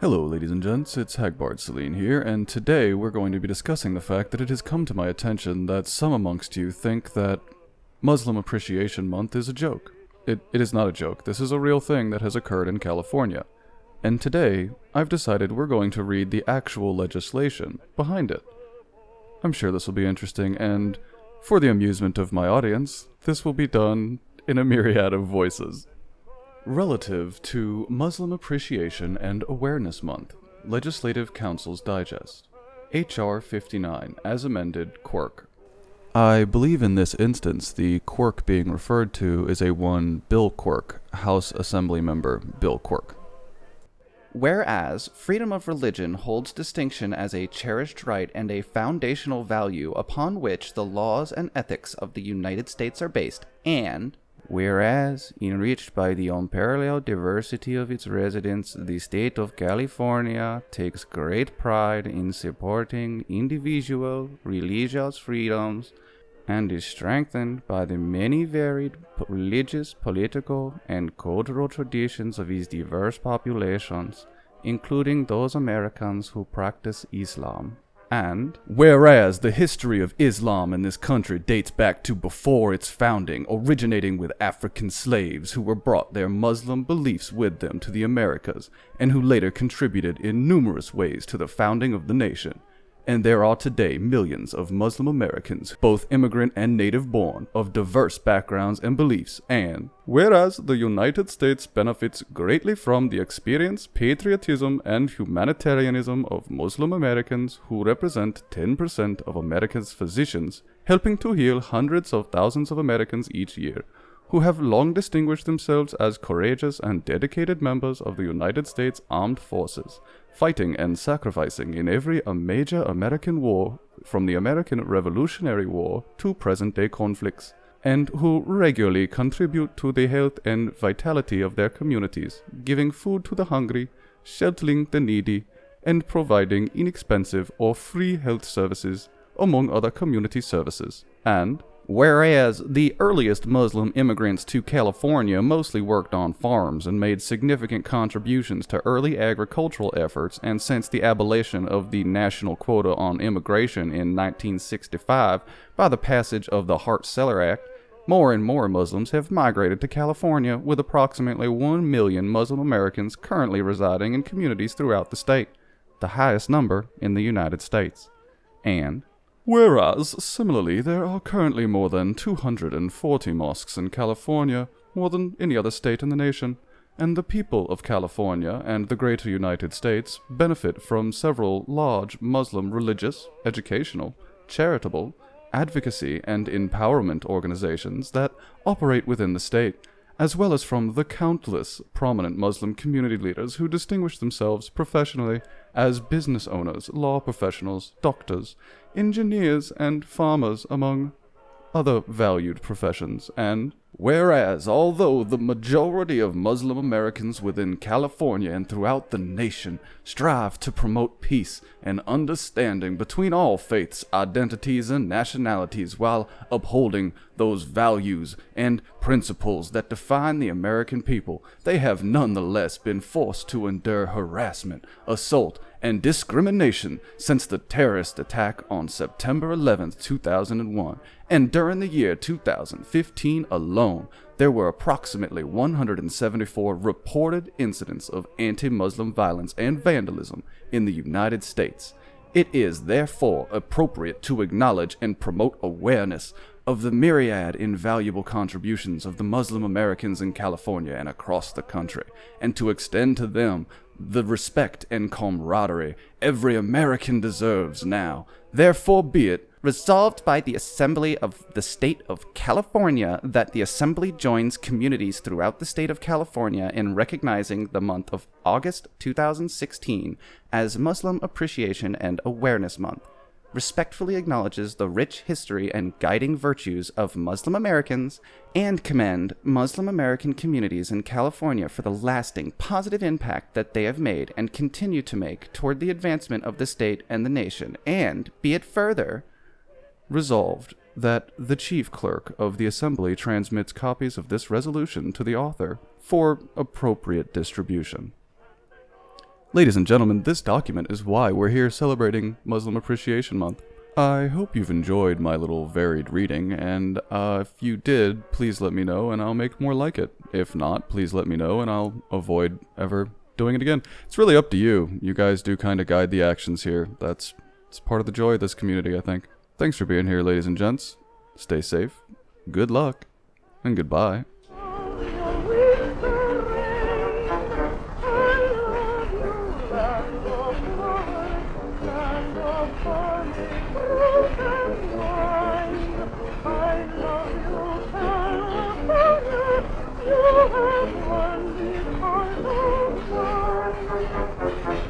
Hello, ladies and gents, it's Hagbard Celine here, and today we're going to be discussing the fact that it has come to my attention that some amongst you think that Muslim Appreciation Month is a joke. It is not a joke. This is a real thing that has occurred in California. And today, I've decided we're going to read the actual legislation behind it. I'm sure this will be interesting, and for the amusement of my audience, this will be done in a myriad of voices. Relative to Muslim Appreciation and Awareness Month, Legislative Council's Digest, HR-59, as amended, quirk. I believe in this instance the quirk being referred to is a one Bill Quirk, House Assembly Member Bill Quirk. Whereas freedom of religion holds distinction as a cherished right and a foundational value upon which the laws and ethics of the United States are based, and whereas, enriched by the unparalleled diversity of its residents, the state of California takes great pride in supporting individual religious freedoms and is strengthened by the many varied religious, political, and cultural traditions of its diverse populations, including those Americans who practice Islam. And whereas the history of Islam in this country dates back to before its founding, originating with African slaves who were brought their Muslim beliefs with them to the Americas, and who later contributed in numerous ways to the founding of the nation. And there are today millions of Muslim Americans, both immigrant and native-born, of diverse backgrounds and beliefs, and whereas the United States benefits greatly from the experience, patriotism, and humanitarianism of Muslim Americans who represent 10% of America's physicians, helping to heal hundreds of thousands of Americans each year, who have long distinguished themselves as courageous and dedicated members of the United States Armed Forces, fighting and sacrificing in every major American war, from the American Revolutionary War to present-day conflicts, and who regularly contribute to the health and vitality of their communities, giving food to the hungry, sheltering the needy, and providing inexpensive or free health services, among other community services. And whereas the earliest Muslim immigrants to California mostly worked on farms and made significant contributions to early agricultural efforts, and since the abolition of the national quota on immigration in 1965 by the passage of the Hart-Celler Act, more and more Muslims have migrated to California, with approximately 1 million Muslim Americans currently residing in communities throughout the state, the highest number in the United States. And whereas, similarly, there are currently more than 240 mosques in California, more than any other state in the nation, and the people of California and the greater United States benefit from several large Muslim religious, educational, charitable, advocacy, and empowerment organizations that operate within the state, as well as from the countless prominent Muslim community leaders who distinguish themselves professionally as business owners, law professionals, doctors, engineers, and farmers, among other valued professions. And whereas, although the majority of Muslim Americans within California and throughout the nation strive to promote peace and understanding between all faiths, identities, and nationalities while upholding those values and principles that define the American people, they have nonetheless been forced to endure harassment, assault, and discrimination since the terrorist attack on September 11, 2001, and during the year 2015 alone, there were approximately 174 reported incidents of anti-Muslim violence and vandalism in the United States. It is therefore appropriate to acknowledge and promote awareness of the myriad invaluable contributions of the Muslim Americans in California and across the country, and to extend to them the respect and camaraderie every American deserves now. Therefore be it resolved by the Assembly of the State of California that the Assembly joins communities throughout the state of California in recognizing the month of August 2016 as Muslim Appreciation and Awareness Month, respectfully acknowledges the rich history and guiding virtues of Muslim Americans, and commend Muslim American communities in California for the lasting positive impact that they have made and continue to make toward the advancement of the state and the nation. And be it further resolved that the chief clerk of the Assembly transmits copies of this resolution to the author for appropriate distribution. Ladies and gentlemen, this document is why we're here celebrating Muslim Appreciation Month. I hope you've enjoyed my little varied reading, and if you did, please let me know and I'll make more like it. If not, please let me know and I'll avoid ever doing it again. It's really up to you. You guys do kind of guide the actions here. It's part of the joy of this community, I think. Thanks for being here, ladies and gents. Stay safe, good luck, and goodbye.